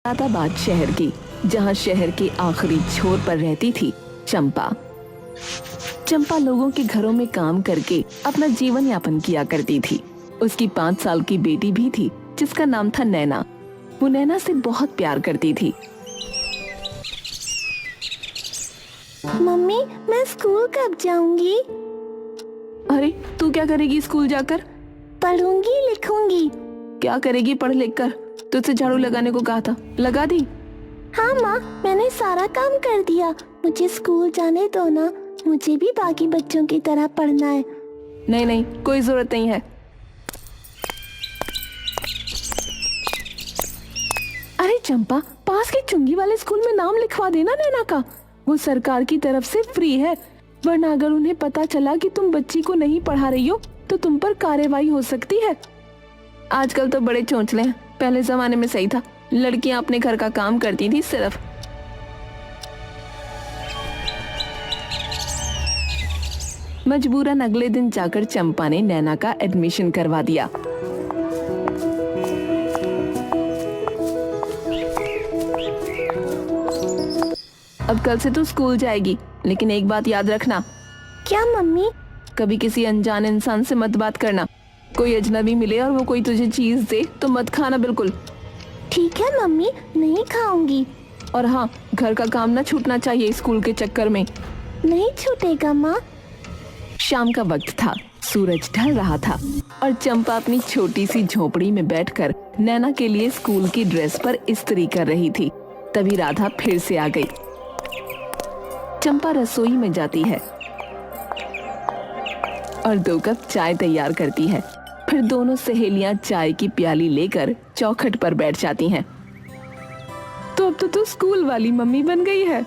मुरादाबाद शहर की, जहाँ शहर के आखिरी छोर पर रहती थी चंपा। चंपा लोगों के घरों में काम करके अपना जीवन यापन किया करती थी। उसकी 5 साल की बेटी भी थी जिसका नाम था नैना। वो नैना से बहुत प्यार करती थी। मम्मी, मैं स्कूल कब जाऊंगी? अरे तू क्या करेगी स्कूल जाकर? पढ़ूंगी लिखूंगी। क्या करेगी पढ़ लिख कर? तुझसे झाड़ू लगाने को कहा था, लगा दी? हाँ माँ, मैंने सारा काम कर दिया। मुझे स्कूल जाने दो ना, मुझे भी बाकी बच्चों की तरह पढ़ना है। नहीं नहीं, कोई जरूरत नहीं है। अरे चंपा, पास के चुंगी वाले स्कूल में नाम लिखवा देना नैना का। वो सरकार की तरफ से फ्री है, वरना अगर उन्हें पता चला कि तुम बच्ची को नहीं पढ़ा रही हो तो तुम पर कार्रवाई हो सकती है। आजकल तो बड़े चोंचले हैं, पहले जमाने में सही था, लड़कियां अपने घर का काम करती थी सिर्फ। मजबूरन अगले दिन जाकर चंपा ने नैना का एडमिशन करवा दिया। अब कल से तू स्कूल जाएगी, लेकिन एक बात याद रखना। क्या मम्मी? कभी किसी अनजान इंसान से मत बात करना। कोई अजनबी मिले और वो कोई तुझे चीज दे तो मत खाना बिल्कुल। ठीक है मम्मी, नहीं खाऊंगी। और हाँ, घर का काम ना छूटना चाहिए स्कूल के चक्कर में। नहीं छूटेगा माँ। शाम का वक्त था, सूरज ढल रहा था और चंपा अपनी छोटी सी झोपड़ी में बैठकर नैना के लिए स्कूल की ड्रेस पर इस्त्री कर रही थी। तभी राधा फिर से आ गई। चंपा रसोई में जाती है और 2 कप चाय तैयार करती है। फिर दोनों सहेलियां चाय की प्याली लेकर चौखट पर बैठ जाती हैं। तो अब तो तू स्कूल वाली मम्मी बन गई है।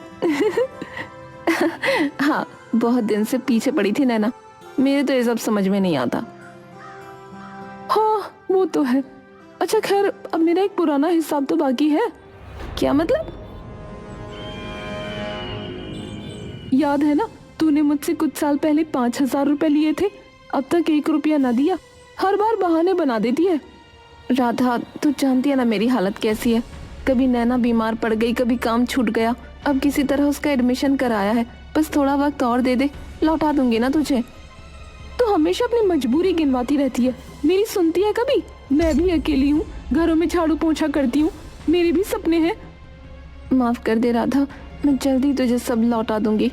हाँ, बहुत दिन से पीछे पड़ी थी नैना, मेरे तो ये सब समझ में नहीं आता। हाँ वो तो है। अच्छा खैर, अब मेरा एक पुराना हिसाब तो बाकी है। क्या मतलब? याद है ना, तूने मुझसे कुछ साल पहले 5,000 रुपए लिए थे, अब तक 1 रुपया न दिया। हर बार बहाने बना देती है। राधा, तू जानती है ना मेरी हालत कैसी है। कभी नैना बीमार पड़ गई, कभी काम छूट गया, अब किसी तरह उसका एडमिशन कराया है। बस थोड़ा वक्त और दे दे, लौटा दूंगी ना तुझे। तू हमेशा अपनी मजबूरी गिनवाती रहती है, मेरी सुनती है कभी? मैं भी अकेली हूँ, घरों में झाड़ू पोंछा करती हूँ, मेरे भी सपने हैं। माफ कर दे राधा, मैं जल्दी तुझे सब लौटा दूंगी।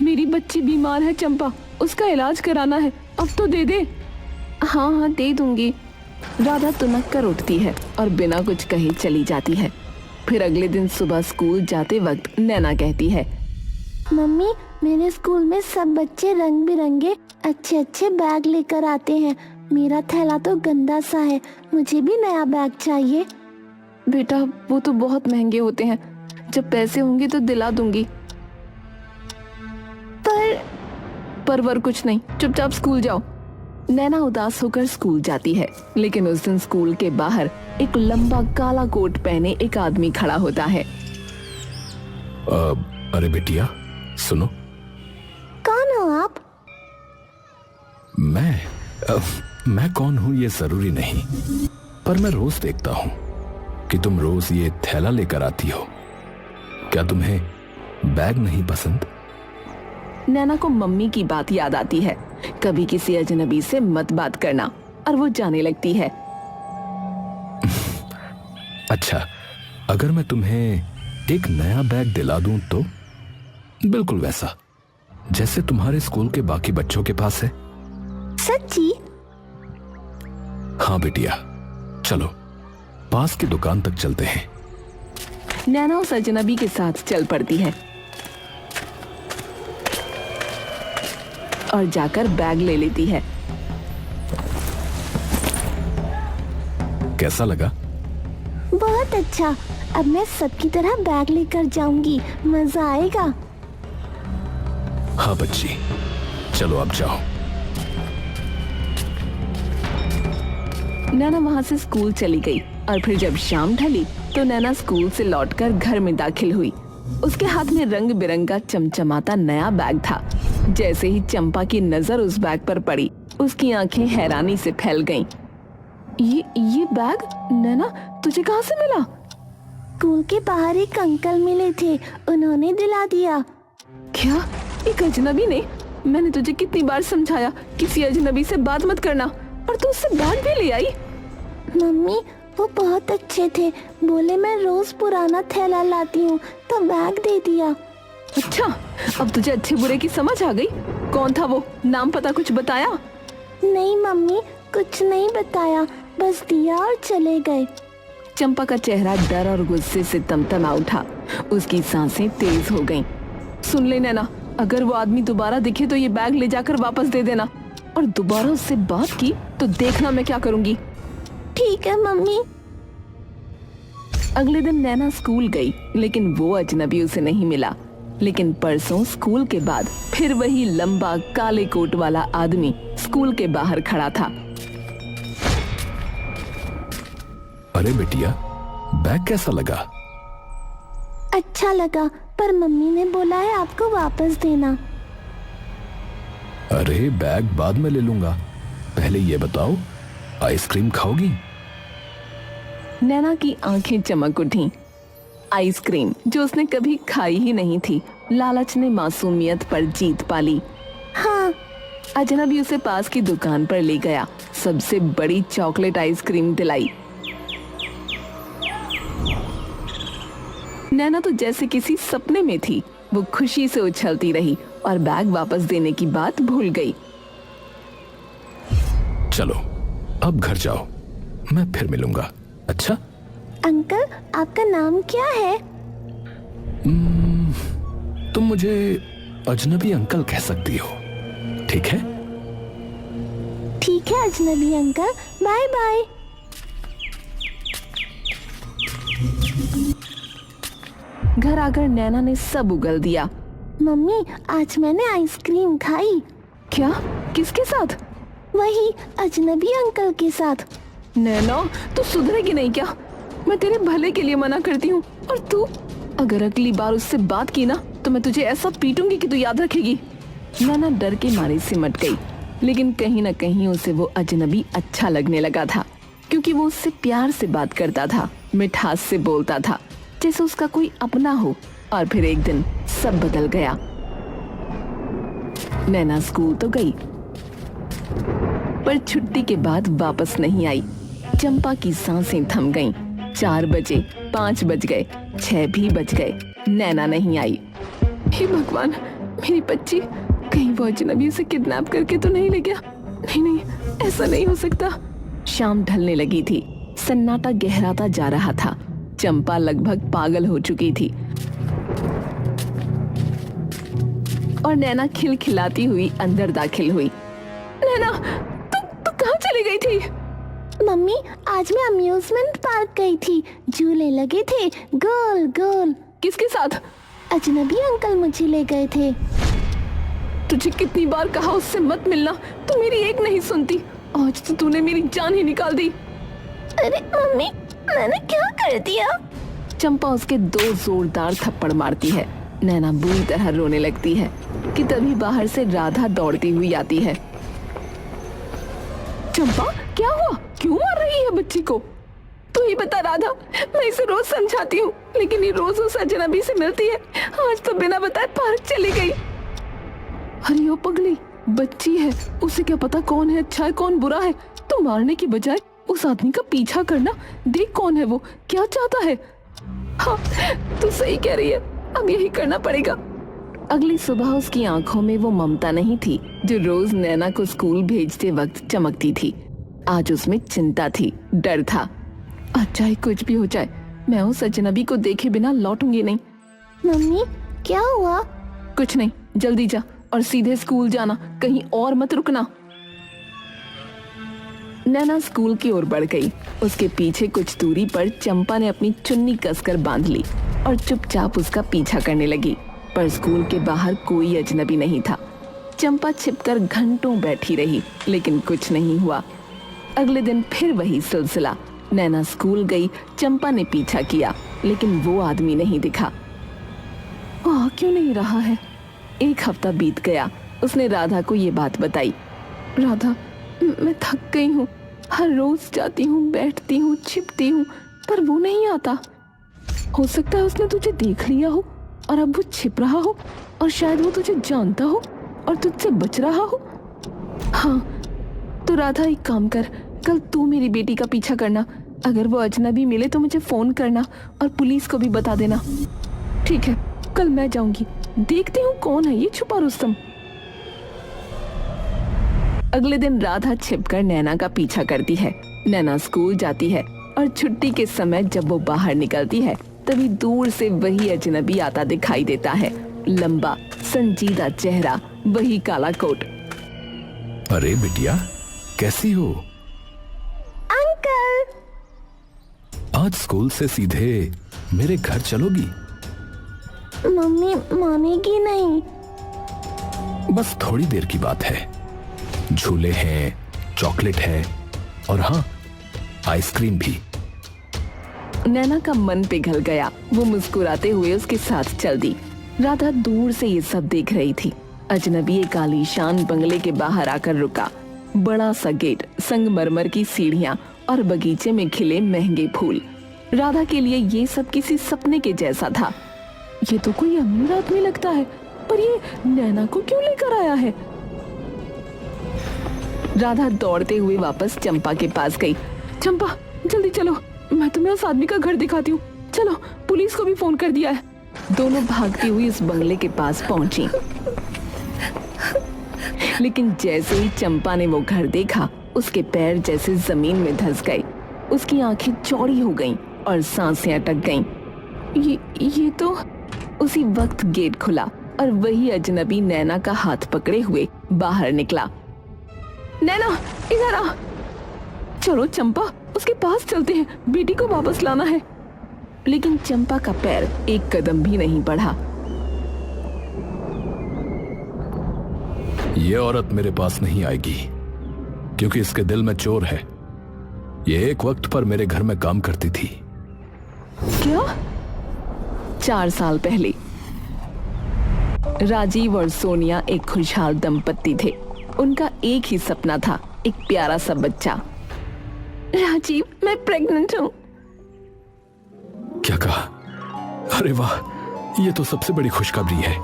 मेरी बच्ची बीमार है चंपा, उसका इलाज कराना है, अब तो दे दे। हाँ हाँ दे दूंगी। राधा तुनक कर उठती है और बिना कुछ कहे चली जाती है। फिर अगले दिन सुबह स्कूल जाते वक्त नैना कहती है, मम्मी, मेरे स्कूल में सब बच्चे रंग बिरंगे अच्छे अच्छे बैग लेकर आते हैं। मेरा थैला तो गंदा सा है, मुझे भी नया बैग चाहिए। बेटा वो तो बहुत महंगे होते हैं, जब पैसे होंगे तो दिला दूंगी। पर कुछ नहीं, चुपचाप स्कूल जाओ। नैना उदास होकर स्कूल जाती है, लेकिन उस दिन स्कूल के बाहर एक लंबा काला कोट पहने एक आदमी खड़ा होता है। अरे बेटिया सुनो। कौन हो आप? मैं कौन हूँ ये जरूरी नहीं, पर मैं रोज देखता हूँ कि तुम रोज ये थैला लेकर आती हो। क्या तुम्हें बैग नहीं पसंद? नैना को मम्मी की बात याद आती है, कभी किसी अजनबी से मत बात करना, और वो जाने लगती है। अच्छा, अगर मैं तुम्हें एक नया बैग दिला दूं तो? बिल्कुल वैसा जैसे तुम्हारे स्कूल के बाकी बच्चों के पास है। सच्ची? हाँ बेटिया, चलो पास की दुकान तक चलते हैं। नैना उस अजनबी के साथ चल पड़ती है और जाकर बैग ले लेती है। कैसा लगा? बहुत अच्छा, अब मैं सबकी तरह बैग लेकर जाऊंगी, मजा आएगा। हाँ बच्ची, चलो अब जाओ। नैना वहाँ से स्कूल चली गई और फिर जब शाम ढली तो नैना स्कूल से लौटकर घर में दाखिल हुई। उसके हाथ में रंग बिरंगा चमचमाता नया बैग था। जैसे ही चंपा की नजर उस बैग पर पड़ी, उसकी आंखें हैरानी से फैल गईं। ये बैग नैना तुझे कहाँ से मिला? स्कूल के बाहर एक अंकल मिले थे, उन्होंने दिला दिया। क्या? एक अजनबी ने? मैंने तुझे कितनी बार समझाया किसी अजनबी से बात मत करना, और तू उससे बैग भी ले आई। मम्मी वो बहुत अच्छे थे, बोले मैं रोज पुराना थैला लाती हूँ तो बैग दे दिया। अच्छा, अब तुझे अच्छे बुरे की समझ आ गई। कौन था वो? नाम पता कुछ बताया? नहीं मम्मी, कुछ नहीं बताया, बस दिया और चले गए। चंपा का चेहरा डर और गुस्से से तमतमा उठा, उसकी सांसें तेज हो गईं। सुन ले नैना, अगर वो आदमी दोबारा दिखे तो ये बैग ले जाकर वापस दे देना, और दोबारा उससे बात की तो देखना मैं क्या करूंगी। ठीक है मम्मी। अगले दिन नैना स्कूल गई, लेकिन वो अजनबी उसे नहीं मिला। लेकिन परसों स्कूल के बाद फिर वही लंबा काले कोट वाला आदमी स्कूल के बाहर खड़ा था। अरे बेटिया, बैग कैसा लगा? अच्छा लगा, पर मम्मी ने बोला है आपको वापस देना। अरे बैग बाद में ले लूंगा, पहले ये बताओ आइसक्रीम खाओगी? नैना की आंखें चमक उठीं। आइसक्रीम जो उसने कभी खाई ही नहीं थी, लालच ने मासूमियत पर जीत पाली। हाँ। अजनबी उसे पास की दुकान पर ले गया, सबसे बड़ी चॉकलेट आइसक्रीम दिलाई। नैना तो जैसे किसी सपने में थी, वो खुशी से उछलती रही और बैग वापस देने की बात भूल गई। चलो अब घर जाओ, मैं फिर मिलूंगा। अच्छा? अंकल आपका नाम क्या है? तुम मुझे अजनबी अंकल कह सकती हो, ठीक है? ठीक है अजनबी अंकल, बाय बाय। घर आकर नैना ने सब उगल दिया। मम्मी आज मैंने आइसक्रीम खाई। क्या? किसके साथ? वही अजनबी अंकल के साथ। नैना तू सुधरेगी नहीं क्या? मैं तेरे भले के लिए मना करती हूँ, और तू अगर अगली बार उससे बात की ना तो मैं तुझे ऐसा पीटूंगी कि तू याद रखेगी। नैना डर के मारे सिमट गई, लेकिन कहीं न कहीं उसे वो अजनबी अच्छा लगने लगा था, क्योंकि वो उससे प्यार से बात करता था, मिठास से बोलता था, जैसे उसका कोई अपना हो। और फिर एक दिन सब बदल गया। नैना स्कूल तो गई, पर छुट्टी के बाद वापस नहीं आई। चंपा की सांसें थम गईं। 4 बजे, 5 बज गए, 6 भी बज गए, नैना नहीं आई। हे भगवान, मेरी बच्ची कहीं वो अजनबी उसे किडनैप करके तो नहीं ले गया? नहीं नहीं, ऐसा नहीं हो सकता। शाम ढलने लगी थी, सन्नाटा गहराता जा रहा था। चंपा लगभग पागल हो चुकी थी, और नैना खिलखिलाती हुई अंदर दाखिल हुई। नैना, तू कहाँ चली गई थी? मम्मी आज मैं अम्यूजमेंट पार्क गई थी, झूले लगे थे गोल गोल। किसके साथ? अजनबी अंकल मुझे ले गए थे। तुझे कितनी बार कहा उससे मत मिलना, तू मेरी एक नहीं सुनती। आज तो तूने मेरी जान ही निकाल दी। अरे मम्मी मैंने क्या कर दिया? चंपा उसके 2 जोरदार थप्पड़ मारती है। नैना बुरी तरह रोने लगती है कि तभी बाहर से राधा दौड़ती हुई आती है। चंपा क्या हुआ? क्यों मार रही है बच्ची को? तू ही बता राधा, मैं इसे रोज समझाती हूँ, लेकिन ये रोज उस अजनबी से मिलती है। आज तो बिना बताए पार्क चली गई। अरे ओ पगली, बच्ची है, उसे क्या पता कौन है अच्छा है कौन बुरा है। तो मारने की बजाय उस आदमी का पीछा करना, देख कौन है वो, क्या चाहता है। हाँ तू सही कह रही है, अब यही करना पड़ेगा। अगली सुबह उसकी आंखों में वो ममता नहीं थी जो रोज नैना को स्कूल भेजते वक्त चमकती थी। आज उसमें चिंता थी, डर था। आज चाहे कुछ भी हो जाए, मैं उस अजनबी को देखे बिना लौटूंगी नहीं। मम्मी क्या हुआ? कुछ नहीं, जल्दी जा और सीधे स्कूल जाना, कहीं और मत रुकना। नैना स्कूल की ओर बढ़ गई। उसके पीछे कुछ दूरी पर चंपा ने अपनी चुन्नी कसकर बांध ली और चुपचाप उसका पीछा करने लगी। पर स्कूल के बाहर कोई अजनबी नहीं था। चंपा छिपकर घंटों बैठी रही, लेकिन कुछ नहीं हुआ। अगले दिन फिर वही सिलसिला। नैना स्कूल गई, चंपा ने पीछा किया, लेकिन वो आदमी नहीं दिखा। आ क्यों नहीं रहा है? 1 हफ्ता बीत गया। उसने राधा को ये बात बताई। राधा, मैं थक गई हूँ, हर रोज जाती हूँ, बैठती हूँ, छिपती हूँ, पर वो नहीं आता। हो सकता है उसने तुझे देख लिया हो और अब वो छिप रहा हो, और शायद वो तुझे जानता हो और तुझसे बच रहा हो। हाँ, तो राधा एक काम कर, कल तू मेरी बेटी का पीछा करना। अगर वो अजनबी मिले तो मुझे फोन करना और पुलिस को भी बता देना। ठीक है, कल मैं जाऊंगी, देखती हूँ कौन है ये छुपा रुस्तम। अगले दिन राधा छिपकर नैना का पीछा करती है। नैना स्कूल जाती है और छुट्टी के समय जब वो बाहर निकलती है तभी दूर से वही अजनबी आता दिखाई देता है। लंबा संजीदा चेहरा, वही काला कोट। अरे बिटिया, कैसी हो? अंकल। आज स्कूल से सीधे मेरे घर चलोगी? मम्मी मानेगी नहीं। बस थोड़ी देर की बात है। झूले हैं, चॉकलेट है और हाँ, आइसक्रीम भी। नैना का मन पिघल गया। वो मुस्कुराते हुए उसके साथ चल दी। राधा दूर से ये सब देख रही थी। अजनबी एक आलीशान बंगले के बाहर आकर रुका। बड़ा सा गेट, संगमरमर की सीढ़ियां और बगीचे में खिले महंगे फूल। राधा के लिए ये सब किसी सपने के जैसा था। ये तो कोई अमीर आदमी लगता है, पर ये नैना को क्यों लेकर आया है? राधा दौड़ते हुए वापस चंपा के पास गई। चंपा, जल्दी चलो, मैं तुम्हें उस आदमी का घर दिखाती हूँ। चलो, पुलिस को भी फोन कर दिया है। दोनों भागती हुई उस बंगले के पास पहुंची। लेकिन जैसे ही चंपा ने वो घर देखा, उसके पैर जैसे जमीन में धंस गए। उसकी आंखें चौड़ी हो गईं और सांसें अटक गईं। ये तो उसी वक्त गेट खुला और वही अजनबी नैना का हाथ पकड़े हुए बाहर निकला। नैना, इधर आ। चलो चंपा, उसके पास चलते हैं, बेटी को वापस लाना है। लेकिन चंपा का पैर एक कदम भी नहीं बढ़ा। ये औरत मेरे पास नहीं आएगी, क्योंकि इसके दिल में चोर है। ये एक वक्त पर मेरे घर में काम करती थी। क्या? 4 साल पहले राजीव और सोनिया एक खुशहाल दंपत्ति थे। उनका एक ही सपना था, एक प्यारा सा बच्चा। राजीव, मैं प्रेग्नेंट हूँ। क्या कहा? अरे वाह, ये तो सबसे बड़ी खुशखबरी है।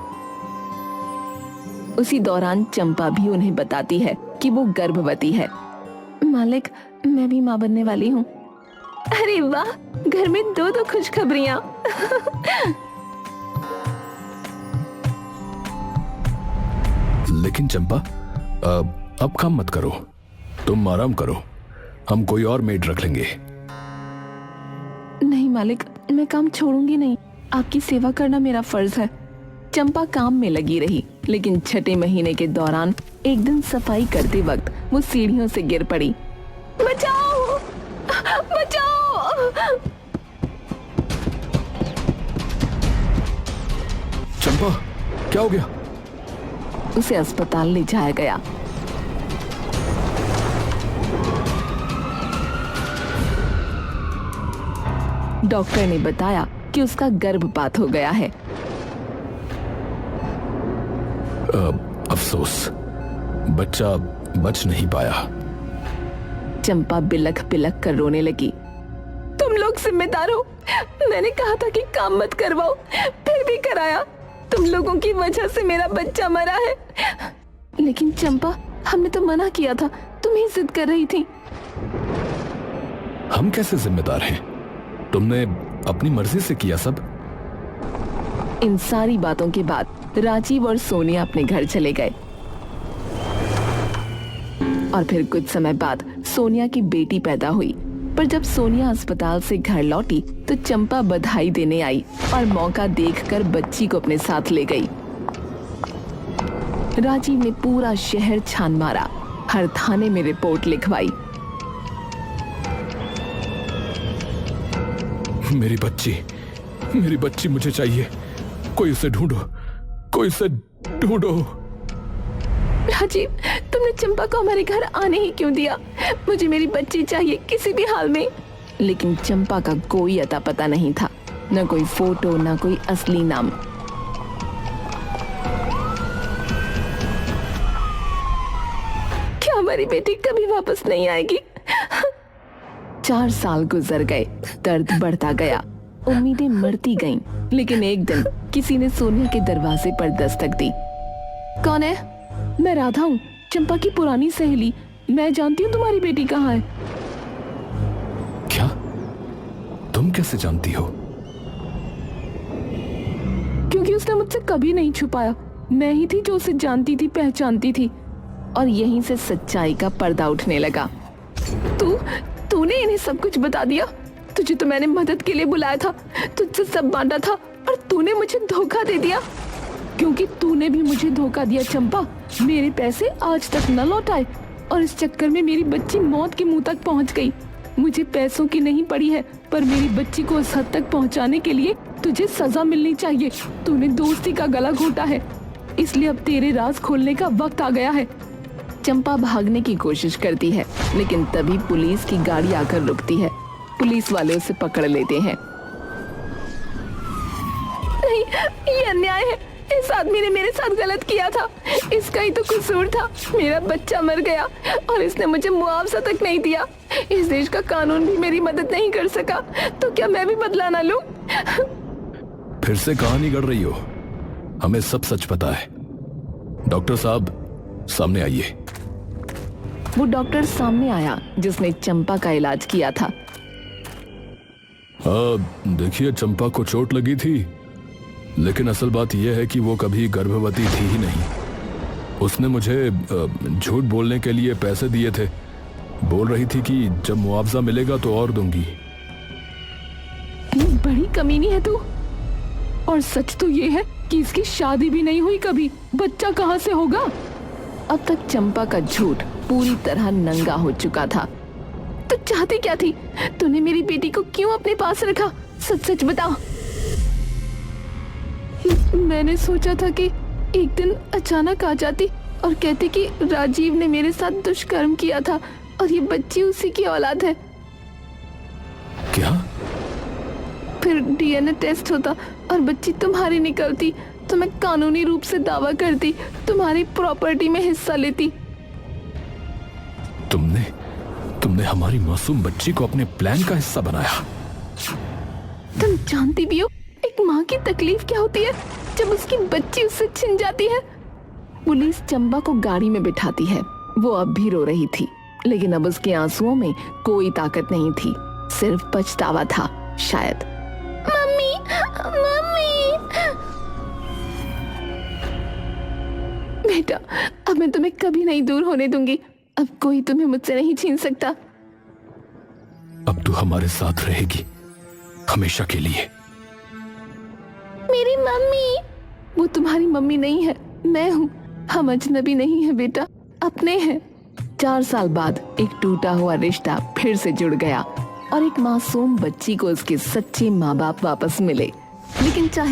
उसी दौरान चंपा भी उन्हें बताती है कि वो गर्भवती है। मालिक, मैं भी मां बनने वाली हूँ। अरे वाह, घर में 2 खुशखबरियां। लेकिन चंपा, अब काम मत करो, तुम आराम करो, हम कोई और मेड रख लेंगे। नहीं मालिक, मैं काम छोड़ूंगी नहीं। आपकी सेवा करना मेरा फर्ज है। चंपा काम में लगी रही, लेकिन छठे महीने के दौरान एक दिन सफाई करते वक्त वो सीढ़ियों से गिर पड़ी। बचाओ, बचाओ। चंपा, क्या हो गया? उसे अस्पताल ले जाया गया। डॉक्टर ने बताया कि उसका गर्भपात हो गया है। अफसोस, बच्चा बच नहीं पाया। चंपा बिलख बिलख कर रोने लगी। तुम लोग जिम्मेदार हो। मैंने कहा था कि काम मत करवाओ, फिर भी कराया। तुम लोगों की वजह से मेरा बच्चा मरा है। लेकिन चंपा, हमने तो मना किया था, तुम ही जिद कर रही थी। हम कैसे जिम्मेदार हैं? तुमने अपनी मर्जी से किया सब। इन सारी बातों के बाद राजीव और सोनिया अपने घर चले गए। और फिर कुछ समय बाद सोनिया की बेटी पैदा हुई। पर जब सोनिया अस्पताल से घर लौटी तो चंपा बधाई देने आई और मौका देखकर बच्ची को अपने साथ ले गई। राजीव ने पूरा शहर छान मारा, हर थाने में रिपोर्ट लिखवाई। मेरी बच्ची मुझे चाहिए। कोई उसे ढूंढो, कोई उसे ढूंढो। राजीव, तुमने चंपा को हमारे घर आने ही क्यों दिया? मुझे मेरी बच्ची चाहिए किसी भी हाल में। लेकिन चंपा का कोई अता पता नहीं था, न कोई फोटो, न कोई असली नाम। क्या हमारी बेटी कभी वापस नहीं आएगी? 4 साल गुजर गए, दर्द बढ़ता गया। उम्मीदें मरती गईं, लेकिन एक दिन किसी ने सोनिया के दरवाजे पर दस्तक दी। कौन है? मैं राधा हूँ, चंपा की पुरानी सहेली। मैं जानती हूँ तुम्हारी बेटी कहाँ है। क्या? तुम कैसे जानती हो? क्योंकि उसने मुझसे कभी नहीं छुपाया। मैं ही थी जो उसे जानती थी, पहचानती थी। और यहीं से सच्चाई का पर्दा उठने लगा। तूने इन्हें सब कुछ बता दिया। तुझे तो मैंने मदद के लिए बुलाया था, तुझसे सब बांटा था, और तूने मुझे धोखा दे दिया। क्योंकि तूने भी मुझे धोखा दिया चंपा। मेरे पैसे आज तक न लौटाए और इस चक्कर में मेरी बच्ची मौत के मुंह तक पहुंच गई। मुझे पैसों की नहीं पड़ी है, पर मेरी बच्ची को उस हद तक पहुंचाने के लिए तुझे सजा मिलनी चाहिए। तूने दोस्ती का गला घोटा है, इसलिए अब तेरे राज खोलने का वक्त आ गया है। चंपा भागने की कोशिश करती है, लेकिन तभी पुलिस की गाड़ी आकर रुकती है। पुलिस वाले उसे पकड़ लेते हैं। नहीं, ये अन्याय है। इस आदमी ने मेरे साथ गलत किया था। इसका ही तो कसूर था। मेरा बच्चा मर गया और इसने मुझे मुआवजा तक नहीं दिया। इस देश का कानून भी मेरी मदद नहीं कर सका, तो क्या मैं भी बदला ना लूं? फिर से कहानी गढ़ रही हो। हमें सब सच पता है। डॉक्टर साहब, सामने आइए। वो डॉक्टर सामने आया जिसने चंपा का इलाज किया था। देखिए, चंपा को चोट लगी थी, लेकिन असल बात यह है कि वो कभी गर्भवती थी ही नहीं। उसने मुझे झूठ बोलने के लिए पैसे दिए थे। बोल रही थी कि जब मुआवजा मिलेगा तो और दूंगी। इतनी बड़ी कमीनी है तू। और सच तो ये है कि इसकी शादी भी नहीं हुई कभी। बच्चा कहाँ से होगा? अब तक चंपा का झूठ पूरी तरह नंगा हो चुका था। तू चाहती क्या थी? तूने मेरी बेटी को क्यों अपने पास रखा? सच सच बता। मैंने सोचा था कि एक दिन अचानक आ जाती और कहती कि राजीव ने मेरे साथ दुष्कर्म किया था और ये बच्ची उसी की औलाद है। क्या? फिर डीएनए टेस्ट होता और बच्ची तुम्हारी निकलती तो मैं कानूनी रूप से दावा करती, तुम्हारी प्रॉपर्टी में हिस्सा लेती। तुमने हमारी मासूम बच्ची को अपने प्लान का हिस्सा बनाया। तुम जानती भी हो एक माँ की तकलीफ क्या होती है जब उसकी बच्ची उससे छिन जाती है। पुलिस चंपा को गाड़ी में बिठाती है। वो अब भी रो रही थी, लेकिन अब उसके आंसुओं में कोई ताकत नहीं थी, सिर्फ पछतावा था शायद। Mummy, mummy. बेटा, अब मैं तुम्हें कभी नहीं दूर होने दूंगी। अब कोई तुम्हें मुझसे नहीं छीन सकता। अब तू हमारे साथ रहेगी, हमेशा के लिए। मेरी मम्मी। वो तुम्हारी मम्मी नहीं है, मैं हूँ। हम अजनबी नहीं है बेटा, अपने हैं। 4 साल बाद एक टूटा हुआ रिश्ता फिर से जुड़ गया और एक मासूम बच्ची को उसके सच्चे माँ बाप वापस मिले। लेकिन चाहे